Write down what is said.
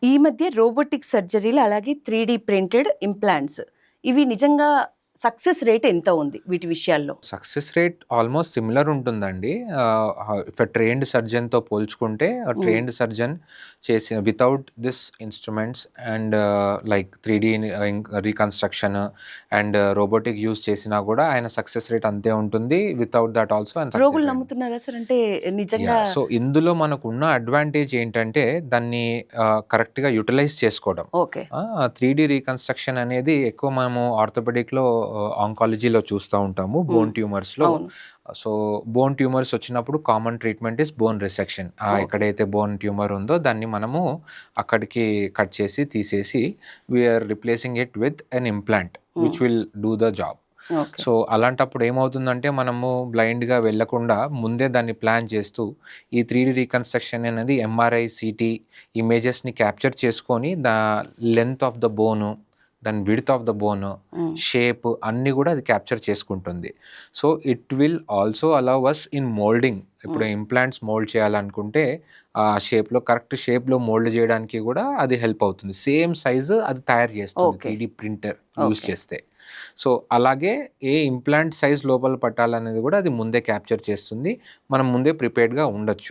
ఈ మధ్య రోబోటిక్ సర్జరీలు అలాగే 3D ప్రింటెడ్ ఇంప్లాంట్స్ ఇవి నిజంగా సక్సెస్ రేట్ ఎంత ఉంది వీటి విషయాల్లో? సక్సెస్ రేట్ ఆల్మోస్ట్ సిమిలర్ ఉంటుందండి. ఇఫ్ ట్రైన్డ్ సర్జన్‌తో పోల్చుకుంటే హ్మ్. ట్రైన్డ్ సర్జన్ చేసిన without this instruments and like 3D reconstruction and robotic use చేసినా కూడా ఆయన సక్సెస్ రేట్ అంతే ఉంటుంది. వితౌట్ దట్ ఆల్సో ఆయన రోగులు సక్సెస్ రేట్. నమ్ముతున్నారా సార్? అంటే నిజంగా సో ఇందులో మనకున్న అడ్వాంటేజ్ ఏంటంటే దాన్ని కరెక్ట్‌గా యుటిలైజ్ చేసుకోవడం. ఓకే. 3D రీకన్‌స్ట్రక్షన్ అనేది ఎక్కువ మనము ఆర్థోపెడిక్‌లో, ఆంకాలజీలో చూస్తూ ఉంటాము. బోన్ ట్యూమర్స్‌లో. అవును. సో బోన్ ట్యూమర్స్ వచ్చినప్పుడు common treatment is bone resection. Okay. ఎక్కడైతే బోన్ ట్యూమర్ ఉందో దాన్ని మనము అక్కడికి కట్ చేసి తీసేసి we are replacing it with an implant which will do the job. Okay. So అలాంటప్పుడు ఏమవుతుందంటే మనము బ్లైండ్‌గా వెళ్ళకుండా ముందే దాన్ని ప్లాన్ చేస్తూ ఈ 3D రీకన్‌స్ట్రక్షన్ అనేది ఎంఆర్ఐ, సీటీ ఇమేజెస్‌ని క్యాప్చర్ చేసుకొని లెంత్ ఆఫ్ ద బోను, దాని width of the bone, shape అన్నీ కూడా అది క్యాప్చర్ చేసుకుంటుంది. So it will also allow us in moulding. ఇప్పుడు ఇంప్లాంట్స్ మోల్డ్ చేయాలనుకుంటే ఆ షేప్‌లో కరెక్ట్ షేప్‌లో మోల్డ్ చేయడానికి కూడా అది హెల్ప్ అవుతుంది. సేమ్ సైజు అది తయారు చేస్తుంది okay. 3D printer use okay. చేస్తే. సో అలాగే ఏ ఇంప్లాంట్ సైజ్ లోపల పట్టాలనేది కూడా అది ముందే క్యాప్చర్ చేస్తుంది. మనం ముందే ప్రిపేర్డ్‌గా ఉండొచ్చు.